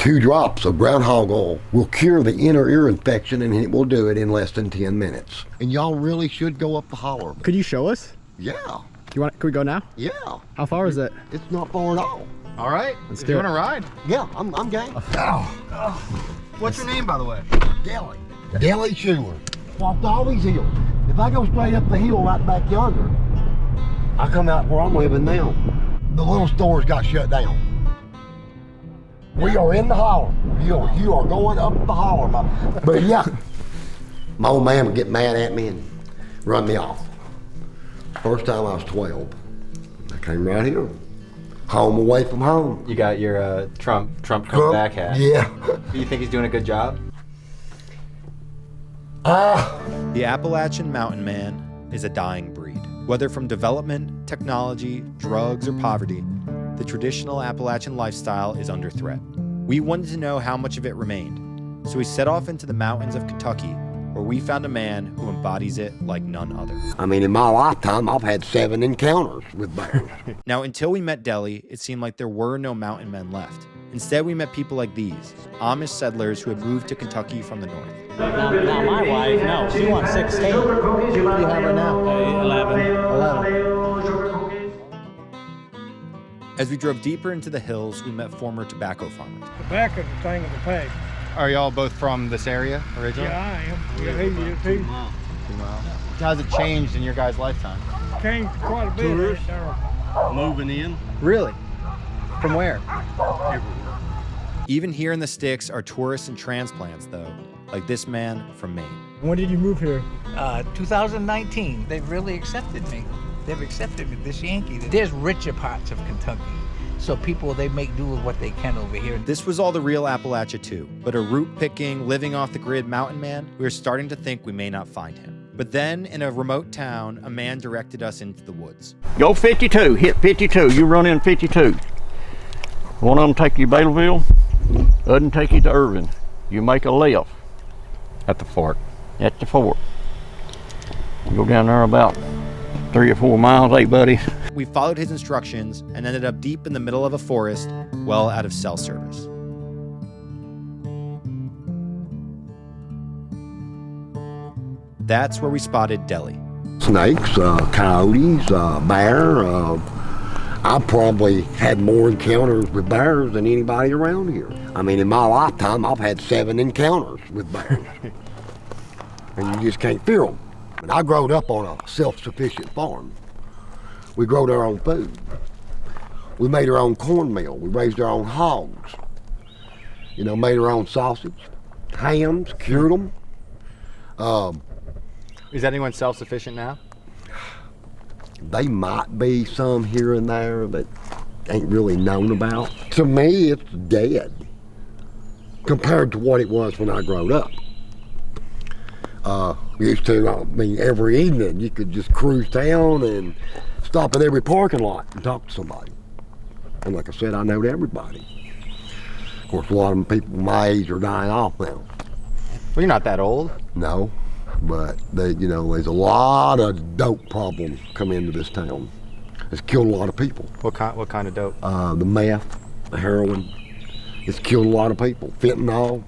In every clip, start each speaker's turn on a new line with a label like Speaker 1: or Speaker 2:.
Speaker 1: 2 drops of groundhog oil will cure the inner ear infection, and it will do it in less than 10 minutes. And y'all really should go up the Holler.
Speaker 2: Could you show us?
Speaker 1: Yeah.
Speaker 2: Can we go now?
Speaker 1: Yeah.
Speaker 2: How far is it?
Speaker 1: It's not far at all.
Speaker 3: All right.
Speaker 2: Let's
Speaker 3: do
Speaker 2: do
Speaker 3: you
Speaker 2: it.
Speaker 3: want to ride?
Speaker 1: Yeah, I'm game.
Speaker 3: What's your name, by the way?
Speaker 1: Dellie. Dellie Schuler. Walked all these hills. If I go straight up the hill right back yonder, I come out where I'm living now. The little stores got shut down. We are in the Holler. You are going up the Holler. But yeah, my old man would get mad at me and run me off. First time I was 12, I came right here. Home away from home.
Speaker 3: You got your Trump back hat.
Speaker 1: Yeah.
Speaker 3: Do you think he's doing a good job?
Speaker 4: The Appalachian mountain man is a dying breed. Whether from development, technology, drugs, or poverty, the traditional Appalachian lifestyle is under threat. We wanted to know how much of it remained, so we set off into the mountains of Kentucky, where we found a man who embodies it like none other.
Speaker 1: I mean, in my lifetime, I've had 7 encounters with bears.
Speaker 4: Now, until we met Dellie, it seemed like there were no mountain men left. Instead, we met people like these, Amish settlers who had moved to Kentucky from the north.
Speaker 5: Now my wife, no, she wants 16. What do you have her now? 11.
Speaker 4: As we drove deeper into the hills, we met former tobacco farmers.
Speaker 6: Tobacco's the thing of the past.
Speaker 3: Are y'all both from this area originally?
Speaker 6: Yeah, I am. Yeah, he is too.
Speaker 3: How's it changed in your guys' lifetime?
Speaker 6: Changed quite a bit.
Speaker 7: Tourists moving in.
Speaker 3: Really? From where?
Speaker 4: Even here in the sticks are tourists and transplants, though, like this man from Maine.
Speaker 2: When did you move here?
Speaker 5: 2019. They've really accepted me. They've accepted me, this Yankee. There's richer parts of Kentucky. So people, they make do with what they can over here.
Speaker 4: This was all the real Appalachia too, but a root-picking, living off the grid mountain man, we were starting to think we may not find him. But then, in a remote town, a man directed us into the woods.
Speaker 7: Go 52, hit 52, you run in 52. One of them take you to Baileyville, other one take you to Irving. You make a left at the fort. At the fort. You go down there about 3 or 4 miles, hey buddy.
Speaker 4: We followed his instructions and ended up deep in the middle of a forest, well out of cell service. That's where we spotted Dellie.
Speaker 1: Snakes, coyotes, bear. I probably had more encounters with bears than anybody around here. I mean, in my lifetime, I've had 7 encounters with bears. And you just can't fear them. And I growed up on a self-sufficient farm. We growed our own food. We made our own cornmeal. We raised our own hogs. You know, made our own sausage, hams, cured them.
Speaker 3: Is anyone self-sufficient now?
Speaker 1: They might be some here and there that ain't really known about. To me, it's dead compared to what it was when I growed up. Used to, I mean, every evening you could just cruise down and stop at every parking lot and talk to somebody. And like I said, I know everybody. Of course, a lot of them people my age are dying off now.
Speaker 3: Well, you're not that old.
Speaker 1: No, but you know, there's a lot of dope problems come into this town. It's killed a lot of people.
Speaker 3: What kind of dope?
Speaker 1: The meth, the heroin. It's killed a lot of people. Fentanyl.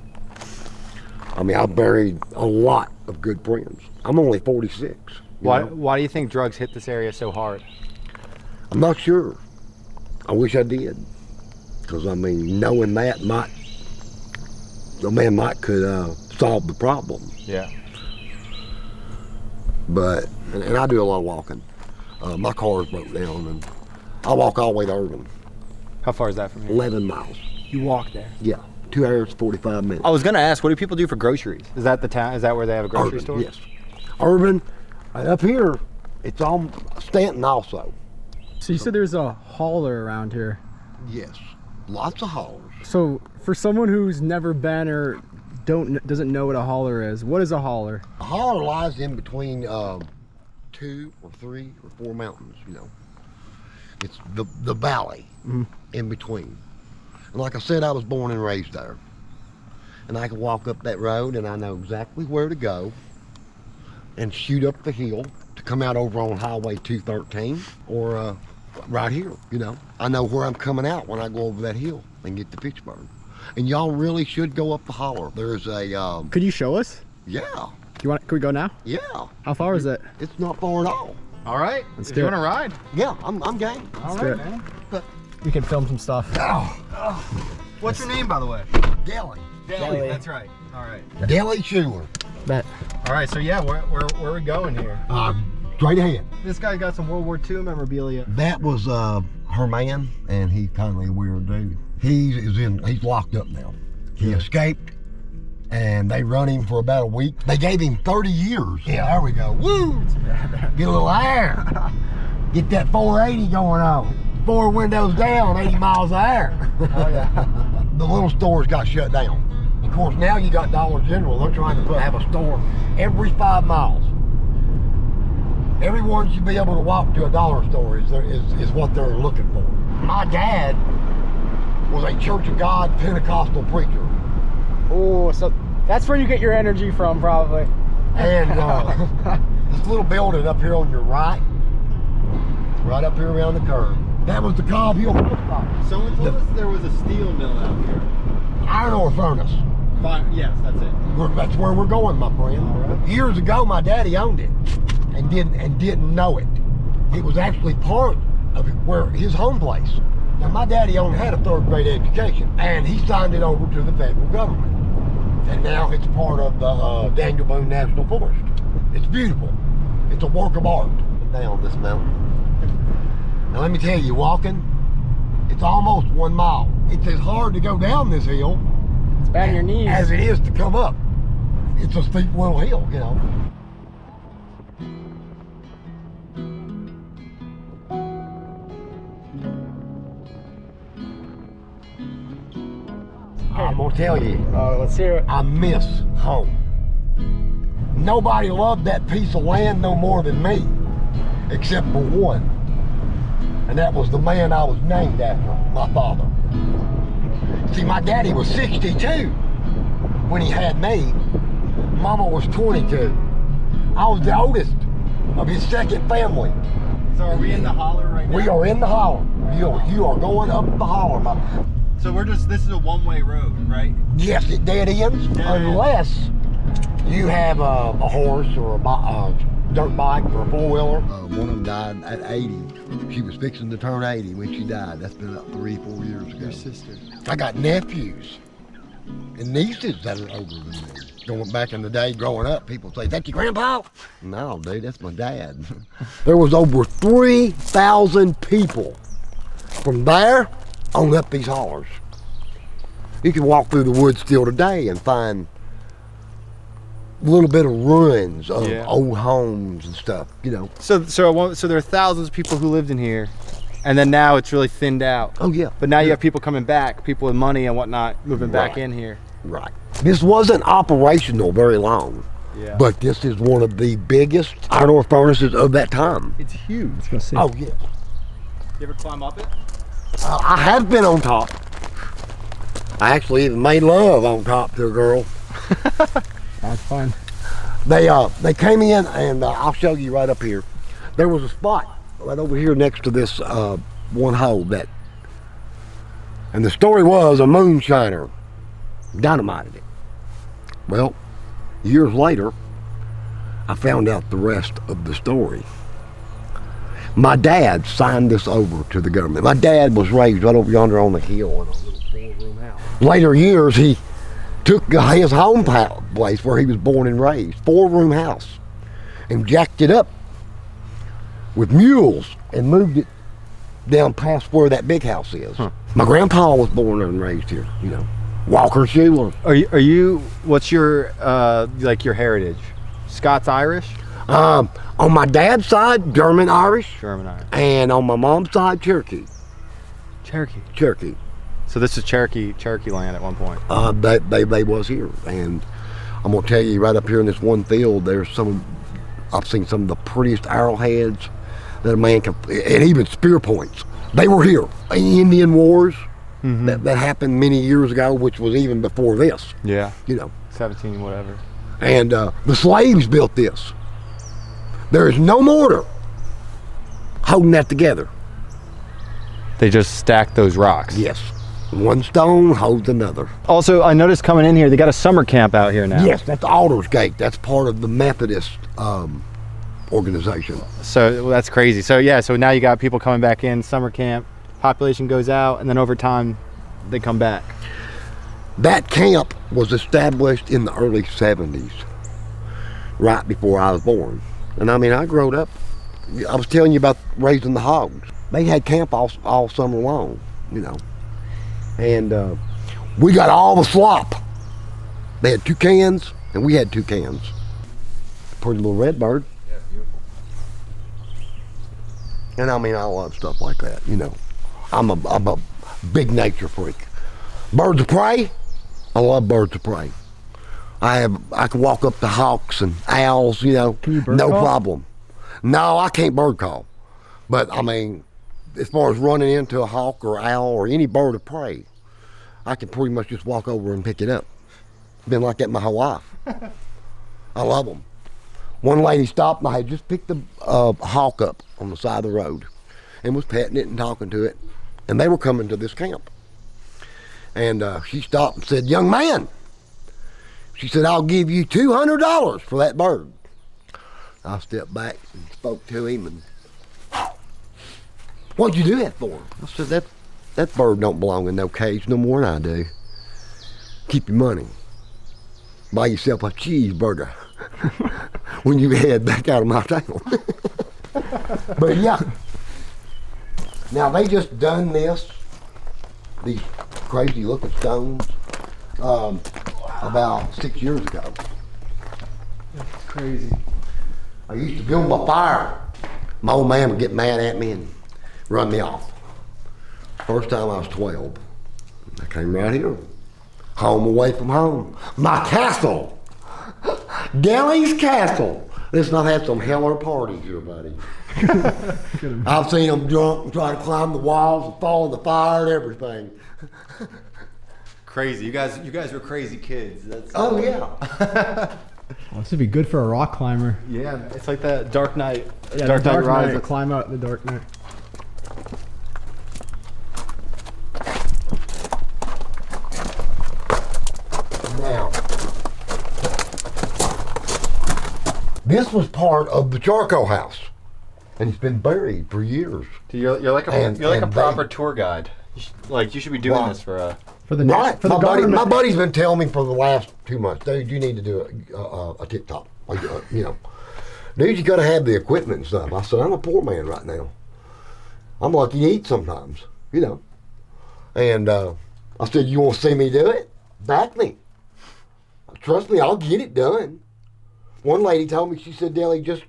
Speaker 1: I mean, I buried a lot of good friends. I'm only 46.
Speaker 3: Why do you think drugs hit this area so hard?
Speaker 1: I'm not sure. I wish I did. Because, I mean, knowing that could solve the problem.
Speaker 3: Yeah.
Speaker 1: But, and I do a lot of walking. My car's broke down, and I walk all the way to Irving.
Speaker 3: How far is that from here?
Speaker 1: 11 miles.
Speaker 3: You walk there?
Speaker 1: Yeah, 2 hours, 45 minutes.
Speaker 3: I was gonna ask, what do people do for groceries? Is that the town? Is that where they have a grocery
Speaker 1: Irving,
Speaker 3: store?
Speaker 1: yes. Irving, right up here, it's on Stanton also.
Speaker 2: So you said there's a Holler around here.
Speaker 1: Yes, lots of Hollers.
Speaker 2: So for someone who's never been or doesn't know what a Holler is, what is a Holler?
Speaker 1: A Holler lies in between 2 or 3 or 4 mountains, you know. It's the valley in between. And like I said, I was born and raised there. And I can walk up that road and I know exactly where to go and shoot up the hill to come out over on Highway 213 or right here, you know. I know where I'm coming out when I go over that hill and get to Fitchburg. And y'all really should go up the Holler. There's a,
Speaker 2: Could you show us?
Speaker 1: yeah,
Speaker 2: Can we go now?
Speaker 1: yeah.
Speaker 2: How far is it?
Speaker 1: It's not far at all.
Speaker 3: All right.
Speaker 2: Let's
Speaker 3: if
Speaker 2: do
Speaker 3: you
Speaker 2: it.
Speaker 3: want to ride.
Speaker 1: Yeah, I'm game.
Speaker 3: All
Speaker 2: do
Speaker 3: right,
Speaker 2: it.
Speaker 3: man.
Speaker 2: We can film some stuff.
Speaker 3: What's your name, by the way?
Speaker 1: Dellie.
Speaker 3: Dellie. That's right. All right.
Speaker 1: Dellie Schuler.
Speaker 2: Bet.
Speaker 3: All right. So yeah, where are we going here?
Speaker 1: Straight ahead.
Speaker 3: This guy's got some World War II memorabilia.
Speaker 1: That was her man, and he's kind of a weird dude. He's locked up now. He escaped, and they run him for about a week. They gave him 30 years. Yeah, there we go. Woo! Get a little air. Get that 480 going on. 4 windows down, 80 miles an hour.
Speaker 2: Oh yeah.
Speaker 1: The little stores got shut down. Of course, now you got Dollar General. They're trying to have a store every 5 miles. Everyone should be able to walk to a dollar store is what they're looking for. My dad was a Church of God Pentecostal preacher.
Speaker 2: Oh, so that's where you get your energy from, probably.
Speaker 1: And this little building up here on your right up here around the curve, that was the Cobb Hill Post Office.
Speaker 3: Someone told us there was a steel mill out here.
Speaker 1: Iron ore furnace.
Speaker 3: Fine. Yes, that's it.
Speaker 1: That's where we're going, my friend.
Speaker 3: All right.
Speaker 1: Years ago, my daddy owned it and didn't know it. It was actually part of where his home place. Now, my daddy only had a 3rd grade education, and he signed it over to the federal government. And now it's part of the Daniel Boone National Forest. It's beautiful. It's a work of art down this mountain. Now, let me tell you, walking, it's almost 1 mile. It's as hard to go down this hill
Speaker 2: It's bad on your knees.
Speaker 1: as it is to come up. It's a steep little hill, you know. I'm gonna tell you,
Speaker 2: Oh, let's hear it.
Speaker 1: I miss home. Nobody loved that piece of land no more than me, except for one. And that was the man I was named after, my father. See, my daddy was 62 when he had me. Mama was 22. I was the oldest of his 2nd family.
Speaker 3: So are we in the Holler right now?
Speaker 1: We are in the Holler. You are going up the Holler, my.
Speaker 3: So this is a one-way road, right?
Speaker 1: Yes, it dead ends, unless you have a horse or a dirt bike or a 4-wheeler. One of them died at 80. She was fixing to turn 80 when she died. That's been about 3-4 years ago.
Speaker 3: Your sister.
Speaker 1: I got nephews and nieces that are older than me. Going back in the day, growing up, people say, "That's your grandpa?" No, dude, that's my dad. There was over 3,000 people from there on up these hollers. You can walk through the woods still today and find a little bit of ruins of old homes and stuff, you know.
Speaker 3: So there are thousands of people who lived in here, and then now it's really thinned out.
Speaker 1: Oh yeah.
Speaker 3: But now you have people coming back, people with money and whatnot, moving back
Speaker 1: Right.
Speaker 3: in here.
Speaker 1: Right. This wasn't operational very long,
Speaker 3: Yeah.
Speaker 1: but this is one of the biggest iron ore furnaces of that time.
Speaker 3: It's huge.
Speaker 2: Let's go see.
Speaker 1: Oh yeah.
Speaker 3: You ever climb up it?
Speaker 1: I have been on top. I actually even made love on top to a girl.
Speaker 2: That's fun.
Speaker 1: They came in, and I'll show you right up here. There was a spot right over here next to this one hole and the story was a moonshiner dynamited it. Well, years later, I found out the rest of the story. My dad signed this over to the government. My dad was raised right over yonder on the hill in a little 4-room house. Later years, he took his home place where he was born and raised, 4-room house, and jacked it up with mules and moved it down past where that big house is. My grandpa was born and raised here, you know. Walker Schuler.
Speaker 3: Are you? What's your like your heritage? Scots Irish?
Speaker 1: On my dad's side, German Irish,
Speaker 3: German Irish.
Speaker 1: and on my mom's side, Cherokee.
Speaker 3: Cherokee. So this is Cherokee land at one point.
Speaker 1: They was here, and I'm gonna tell you right up here in this one field, I've seen some of the prettiest arrowheads that a man can, and even spear points. They were here. Indian wars that happened many years ago, which was even before this.
Speaker 3: Yeah.
Speaker 1: You know.
Speaker 3: 17 whatever.
Speaker 1: And the slaves built this. There is no mortar holding that together.
Speaker 3: They just stacked those rocks.
Speaker 1: Yes. One stone holds another.
Speaker 3: Also, I noticed coming in here, they got a summer camp out here now.
Speaker 1: Yes, that's Aldersgate. That's part of the Methodist organization.
Speaker 3: So that's crazy. So yeah, so now you got people coming back in, summer camp, population goes out, and then over time, they come back.
Speaker 1: That camp was established in the early 70s, right before I was born. And I mean, I grew up, I was telling you about raising the hogs. They had camp all summer long, you know. And we got all the slop. They had 2 cans, and we had 2 cans. Pretty little red bird.
Speaker 3: Yeah, beautiful.
Speaker 1: And I mean, I love stuff like that, you know. I'm a big nature freak. Birds of prey, I love birds of prey. I can walk up to hawks and owls, you know,
Speaker 2: Can you bird
Speaker 1: no
Speaker 2: call?
Speaker 1: problem. No, I can't bird call. But I mean, as far as running into a hawk or owl or any bird of prey, I can pretty much just walk over and pick it up. Been like that my whole life. I love them. One lady stopped and I had just picked a hawk up on the side of the road and was petting it and talking to it. And they were coming to this camp. And she stopped and said, "Young man," she said, "I'll give you $200 for that bird." I stepped back and spoke to him and, "What'd you do that for?" I said, that bird don't belong in no cage no more than I do. Keep your money. Buy yourself a cheeseburger when you head back out of my town. But yeah. Now they just done this, these crazy looking stones, about 6 years ago.
Speaker 2: That's crazy.
Speaker 1: I used to build my fire. My old man would get mad at me and run me off. First time I was 12. I came right here. Home away from home. My castle. Dellie's castle. Listen, I've had some Holler parties here, buddy. I've seen them drunk and try to climb the walls and fall in the fire and everything.
Speaker 3: Crazy. You guys were crazy kids. That's,
Speaker 1: Oh yeah.
Speaker 2: Well, this would be good for a rock climber.
Speaker 3: yeah, it's like that Dark Knight.
Speaker 2: Yeah,
Speaker 3: Dark
Speaker 2: the
Speaker 3: Knight
Speaker 2: dark night,
Speaker 3: Rises.
Speaker 2: climb out in the dark night.
Speaker 1: Now, this was part of the charcoal house, and it's been buried for years.
Speaker 3: You're like a
Speaker 1: And-
Speaker 3: you're like a
Speaker 1: and
Speaker 3: proper
Speaker 1: they-
Speaker 3: tour guide. You should be doing
Speaker 1: Wow.
Speaker 3: this for a.
Speaker 2: For the
Speaker 1: Right.
Speaker 2: for the government.
Speaker 1: My buddy's been telling me for the last 2 months, "Dude, you need to do a TikTok. Like, you know, dude, you got to have the equipment and stuff." I said, "I'm a poor man right now. I'm lucky to eat sometimes, you know." And I said, "You want to see me do it? Back me. Trust me, I'll get it done." One lady told me, she said, "Dellie, just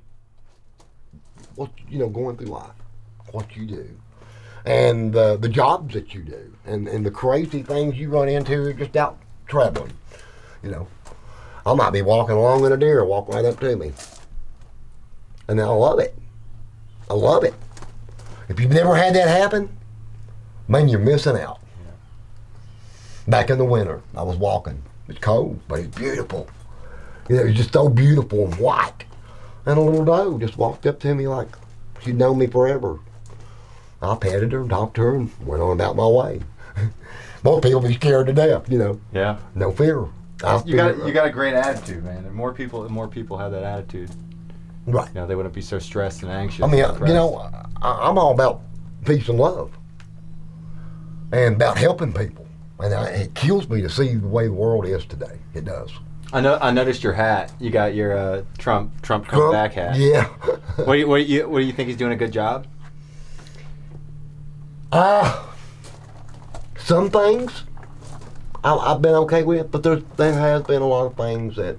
Speaker 1: what going through life, what you do, and the jobs that you do, and the crazy things you run into just out traveling. You know, I might be walking along and a deer will walk right up to me, and I love it. I love it. If you've never had that happen, man, you're missing out." Back in the winter, I was walking. It's cold, but it's beautiful. You know, it's just so beautiful and white. And a little doe just walked up to me like she'd known me forever. I petted her, talked to her, and went on about my way. Most people be scared to death, you know.
Speaker 3: Yeah.
Speaker 1: No fear.
Speaker 3: You got a great attitude, man. And more people have that attitude.
Speaker 1: Right.
Speaker 3: You know, they wouldn't be so stressed and anxious.
Speaker 1: I mean,
Speaker 3: and
Speaker 1: you
Speaker 3: depressed.
Speaker 1: know, I'm all about peace and love, and about helping people. And it kills me to see the way the world is today. It does.
Speaker 3: I noticed your hat. You got your Trump back hat.
Speaker 1: Yeah.
Speaker 3: What do you think he's doing a good job?
Speaker 1: Some things I've been okay with, but there has been a lot of things that,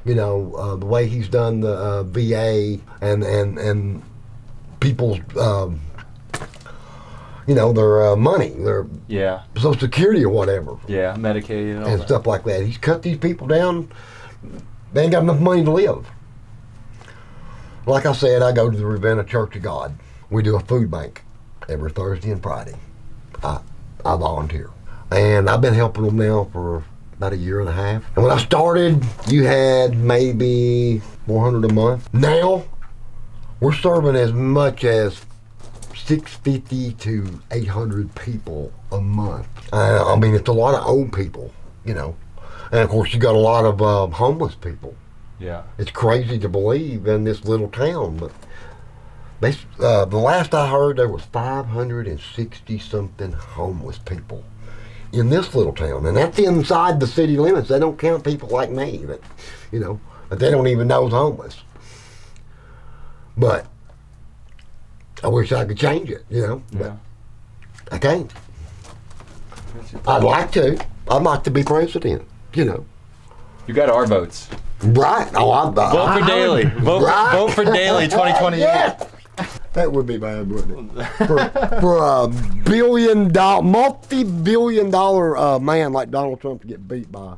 Speaker 1: you know, the way he's done the VA and people's, you know, their money, their
Speaker 3: Yeah.
Speaker 1: Social Security or whatever,
Speaker 3: Yeah. Medicaid and all
Speaker 1: and
Speaker 3: that.
Speaker 1: stuff like that. He's cut these people down. They ain't got enough money to live. Like I said, I go to the Ravenna Church of God. We do a food bank every Thursday and Friday. I volunteer. And I've been helping them now for about 1.5 years. And when I started, you had maybe 400 a month. Now, we're serving as much as 650 to 800 people a month. I mean, it's a lot of old people, you know. And of course, you got a lot of homeless people.
Speaker 3: Yeah.
Speaker 1: It's crazy to believe in this little town, but the last I heard, there was 560-something homeless people in this little town, and that's inside the city limits. They don't count people like me, that, you know, that they don't even know is homeless. But I wish I could change it, you know. But I can't. I'd like to. I'd like to be president, you know.
Speaker 3: You got our votes.
Speaker 1: Right. Oh,
Speaker 3: Vote for Dellie. Vote for Dellie 2028.
Speaker 1: Yeah. That would be bad, wouldn't it? For a multi-billion dollar man like Donald Trump to get beat by.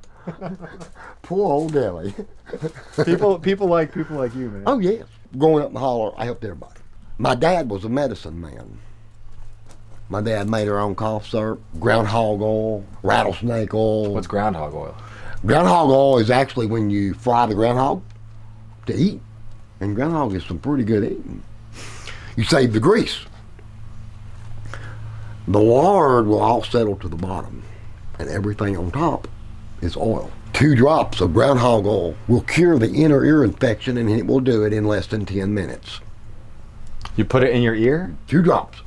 Speaker 1: Poor old Dellie.
Speaker 3: People like you, man.
Speaker 1: Oh, yes. Growing up in Holler, I helped everybody. My dad was a medicine man. My dad made our own cough syrup, groundhog oil, rattlesnake oil.
Speaker 3: What's groundhog oil?
Speaker 1: Groundhog oil is actually when you fry the groundhog to eat. And groundhog is some pretty good eating. You save the grease. The lard will all settle to the bottom, and everything on top is oil. 2 drops of groundhog oil will cure the inner ear infection, and it will do it in less than 10 minutes.
Speaker 3: You put it in your ear?
Speaker 1: 2 drops.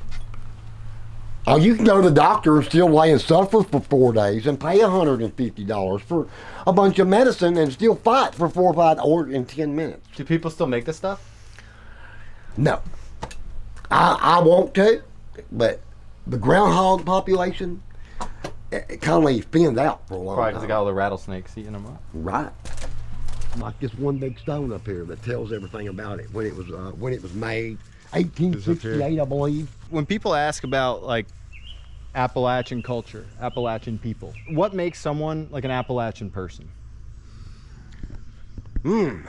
Speaker 1: Oh, you can go to the doctor and still lay and suffer for 4 days and pay $150 for a bunch of medicine and still fight for 4 or 5 hours in 10 minutes.
Speaker 3: Do people still make this stuff?
Speaker 1: No. I want to, but the groundhog population, it kind of thinned out for a long
Speaker 3: Probably because
Speaker 1: time.
Speaker 3: they got all the rattlesnakes eating them up.
Speaker 1: Right. Like this one big stone up here that tells everything about it, when it was made, 1868, I believe.
Speaker 3: When people ask about like Appalachian culture, Appalachian people, what makes someone like an Appalachian person?
Speaker 1: I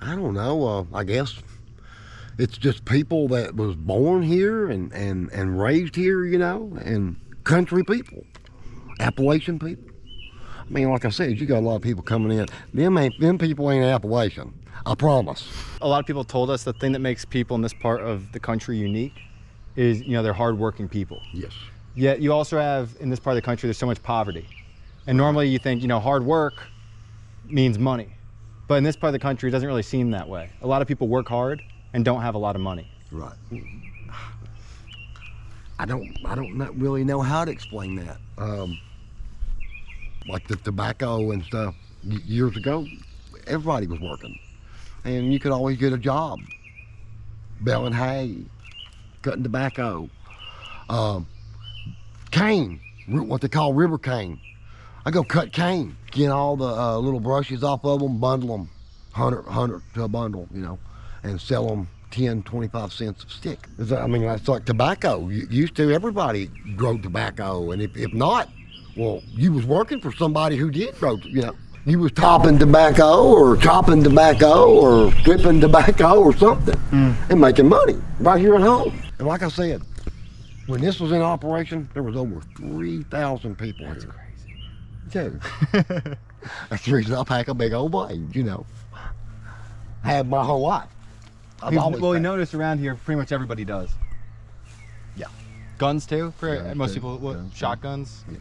Speaker 1: don't know. I guess it's just people that was born here and raised here, you know, and country people, Appalachian people. I mean, like I said, you got a lot of people coming in. Them people ain't Appalachian, I promise.
Speaker 3: A lot of people told us the thing that makes people in this part of the country unique is, you know, they're hardworking people.
Speaker 1: Yes.
Speaker 3: Yet you also have, in this part of the country, there's so much poverty. And normally you think, you know, hard work means money. But in this part of the country, it doesn't really seem that way. A lot of people work hard and don't have a lot of money.
Speaker 1: Right. I don't really know how to explain that. Like the tobacco and stuff, years ago, everybody was working. And you could always get a job. Baling hay, cutting tobacco. Cane, what they call river cane. I go cut cane, get all the little brushes off of them, bundle them, 100 to a bundle, you know, and sell them 10, 25 cents a stick. I mean, that's like tobacco. Used to, everybody grow tobacco, and if not, well, you was working for somebody who did grow, you know. You was topping tobacco or chopping tobacco or stripping tobacco or something and making money right here at home. And like I said, when this was in operation, there was over 3,000 people here. That's crazy. Yeah. That's the reason I pack a big old blade, you know. I have my whole life.
Speaker 3: Well, we noticed around here, pretty much everybody does.
Speaker 1: Yeah.
Speaker 3: Guns too?
Speaker 1: Guns
Speaker 3: Most
Speaker 1: too.
Speaker 3: people,
Speaker 1: Guns,
Speaker 3: shotguns?
Speaker 1: Yeah.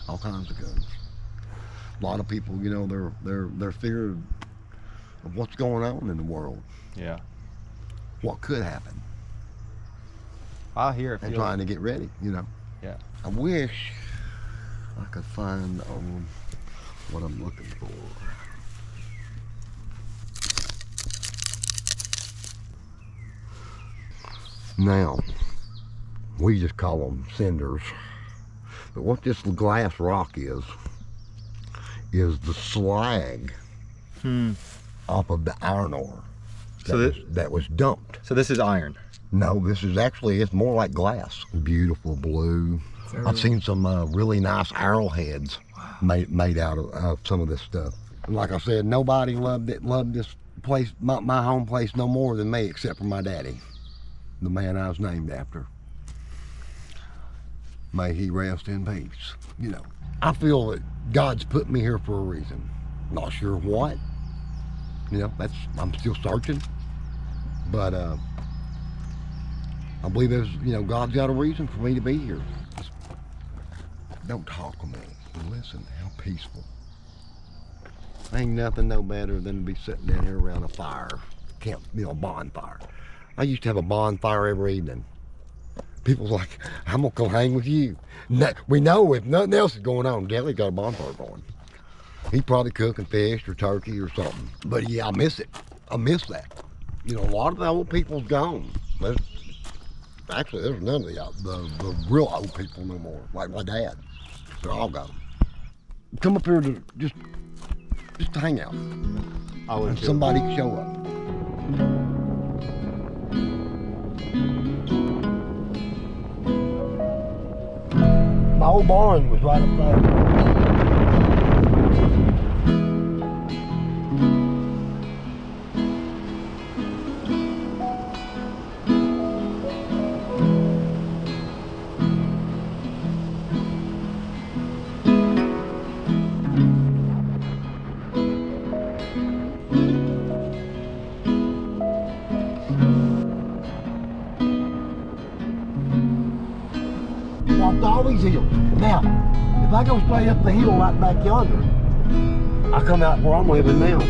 Speaker 1: All kinds of guns. A lot of people, you know, they're feared of what's going on in the world.
Speaker 3: Yeah.
Speaker 1: What could happen.
Speaker 3: I hear it.
Speaker 1: And trying to get ready, you know.
Speaker 3: Yeah.
Speaker 1: I wish I could find what I'm looking for. Now, we just call them cinders. But what this glass rock is the slag off of the iron ore that was dumped.
Speaker 3: So this is iron.
Speaker 1: No, this is actually, it's more like glass. Beautiful blue. I've seen some really nice arrowheads made out of some of this stuff. And like I said, nobody loved this place, my home place, no more than me, except for my daddy, the man I was named after. May he rest in peace. You know, I feel that God's put me here for a reason. Not sure what. You know, I'm still searching. But I believe there's, God's got a reason for me to be here. Just don't talk to me. Listen, how peaceful. Ain't nothing no better than to be sitting down here around a fire, bonfire. I used to have a bonfire every evening. People's like, I'm gonna come hang with you. We know if nothing else is going on, Dellie got a bonfire going. He's probably cooking fish or turkey or something. But yeah, I miss it. I miss that. A lot of the old people's gone. Actually, there's none of the real old people no more, like my dad. They're all gone. Come up here to just to hang out. And somebody can show up. My old barn was right up there. Walked all these hills. Now, if I go straight up the hill right back yonder, I come out where I'm living now.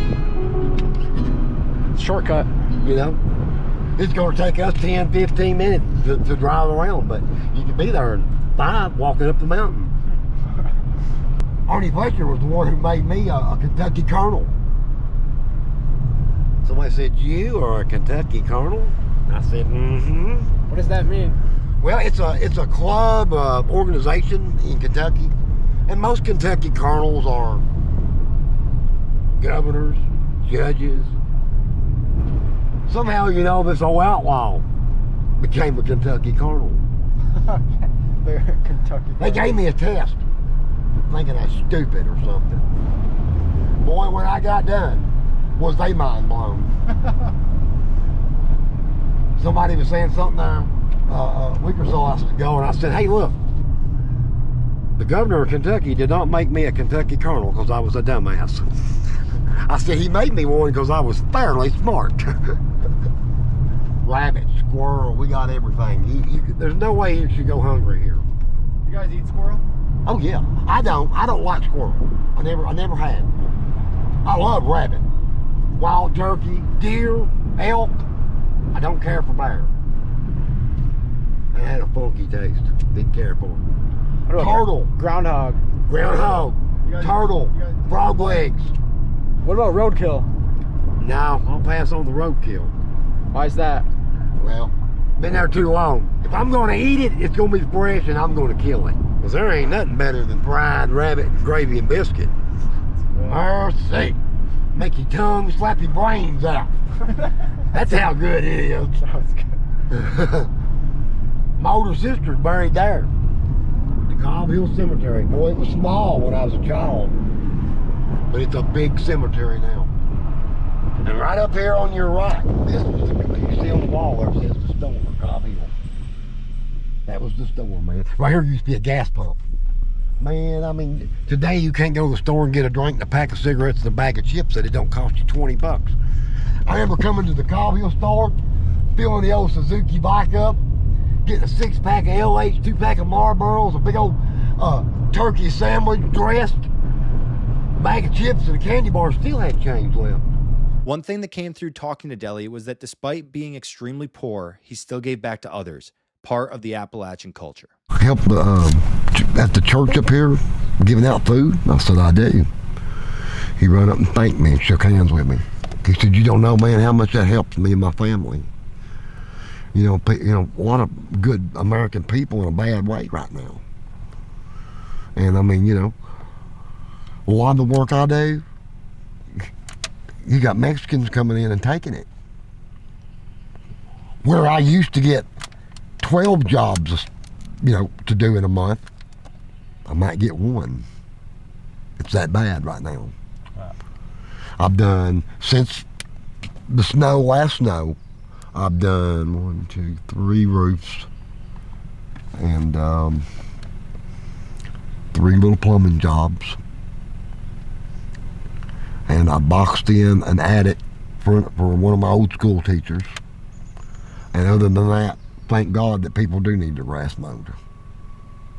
Speaker 2: Shortcut.
Speaker 1: It's going to take us 10, 15 minutes to drive around, but you can be there in 5 walking up the mountain. Arnie Fletcher was the one who made me a Kentucky colonel. Somebody said, "You are a Kentucky colonel?" I said, "Mm-hmm."
Speaker 2: What does that mean?
Speaker 1: Well, it's a club organization in Kentucky, and most Kentucky colonels are governors, judges. Somehow, this old outlaw became a Kentucky colonel.
Speaker 2: They're Kentucky.
Speaker 1: They gave me a test, thinking I was stupid or something. Boy, when I got done, was they mind blown. Somebody was saying something there a week or so ago, and I said, "Hey, look, the governor of Kentucky did not make me a Kentucky colonel because I was a dumbass." I said, "He made me one because I was fairly smart." Rabbit, squirrel, we got everything. There's no way you should go hungry here.
Speaker 3: You guys eat squirrel?
Speaker 1: Oh yeah, I don't like squirrel. I never had. I love rabbit, wild turkey, deer, elk. I don't care for bear. It had a funky taste. Didn't care for it. Turtle.
Speaker 2: Groundhog.
Speaker 1: Turtle. Frog legs.
Speaker 2: What about roadkill?
Speaker 1: No, I'll pass on the roadkill.
Speaker 2: Why is that?
Speaker 1: Well, been there too long. If I'm going to eat it, it's going to be fresh and I'm going to kill it. Because there ain't nothing better than fried rabbit and gravy and biscuit. Mercy. Make your tongue slap your brains out. That's how good it is.
Speaker 2: Sounds good.
Speaker 1: My older sister's buried there. The Cobb Hill Cemetery. Boy, it was small when I was a child. But it's a big cemetery now. And right up here on your right, this was you see on the wall there says the store, Cobb Hill. That was the store, man. Right here used to be a gas pump. Man, I mean, today you can't go to the store and get a drink and a pack of cigarettes and a bag of chips that it don't cost you 20 bucks. I remember coming to the Cobb Hill store, filling the old Suzuki bike up, getting a 6-pack of LH, 2-pack of Marlboros, a big old turkey sandwich dressed, a bag of chips and a candy bar. Still had change left.
Speaker 4: One thing that came through talking to Dellie was that despite being extremely poor, he still gave back to others, part of the Appalachian culture.
Speaker 1: Helped at the church up here, giving out food. I said, I do. He run up and thanked me and shook hands with me. He said, "You don't know, man, how much that helps me and my family." A lot of good American people in a bad way right now. And I mean, a lot of the work I do, you got Mexicans coming in and taking it. Where I used to get 12 jobs, to do in a month, I might get 1. It's that bad right now. Wow. I've done, since the last snow, I've done 1, 2, 3 roofs and 3 little plumbing jobs. And I boxed in an attic for one of my old school teachers. And other than that, thank God that people do need the grass mowed.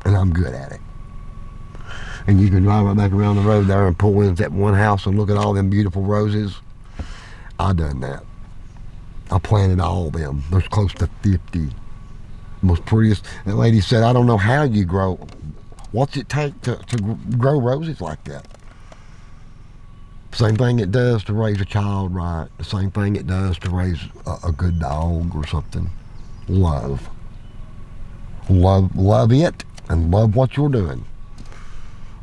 Speaker 1: And I'm good at it. And you can drive right back around the road there and pull into that one house and look at all them beautiful roses. I done that. I planted all of them. There's close to 50. Most prettiest. That lady said, I don't know how you grow. What's it take to grow roses like that? Same thing it does to raise a child right. The same thing it does to raise a good dog or something. Love. Love it and love what you're doing.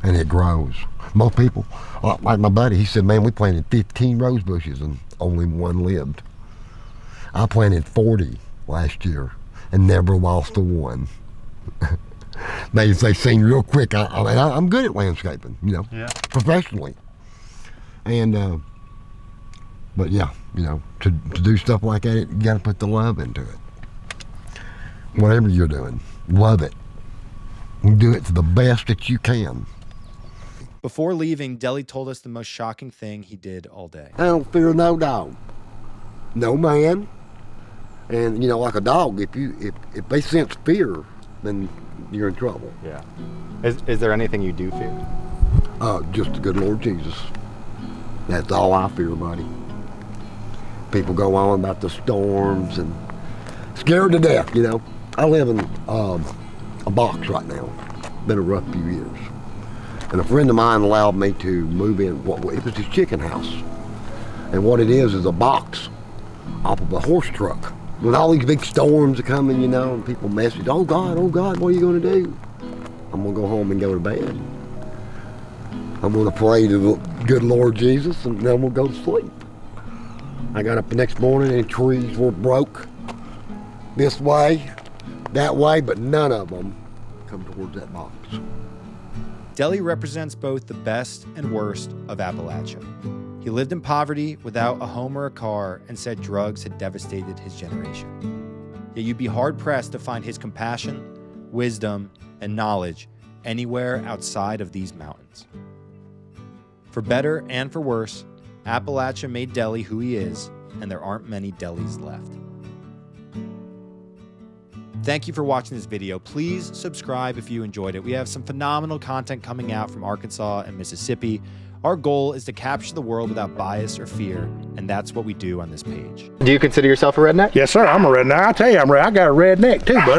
Speaker 1: And it grows. Most people, like my buddy, he said, man, we planted 15 rose bushes and only one lived. I planted 40 last year and never lost a one. They seem real quick. I'm good at landscaping, you know, professionally. And, but yeah, you know, to do stuff like that, you got to put the love into it. Whatever you're doing, love it. And do it to the best that you can.
Speaker 4: Before leaving, Dellie told us the most shocking thing he did all day.
Speaker 1: I don't fear no dog, no man, and you know, like a dog, if they sense fear, then you're in trouble.
Speaker 3: Yeah. Is there anything you do fear?
Speaker 1: Just the good Lord Jesus. That's all I fear, buddy. People go on about the storms and scared to death, you know. I live in a box right now. Been a rough few years. And a friend of mine allowed me to move in, it was his chicken house. And what it is a box off of a horse truck. When all these big storms are coming, you know, and people message, oh God, what are you gonna do? I'm gonna go home and go to bed. I'm gonna pray to the good Lord Jesus and then we'll go to sleep. I got up the next morning and trees were broke this way, that way, but none of them come towards that box.
Speaker 4: Dellie represents both the best and worst of Appalachia. He lived in poverty without a home or a car and said drugs had devastated his generation. Yet you'd be hard-pressed to find his compassion, wisdom, and knowledge anywhere outside of these mountains. For better and for worse, Appalachia made Dellie who he is, and there aren't many Dellies left. Thank you for watching this video. Please subscribe if you enjoyed it. We have some phenomenal content coming out from Arkansas and Mississippi. Our goal is to capture the world without bias or fear, and that's what we do on this page.
Speaker 3: Do you consider yourself a redneck?
Speaker 6: Yes, sir. I'm a redneck. I tell you, I got a redneck too, buddy.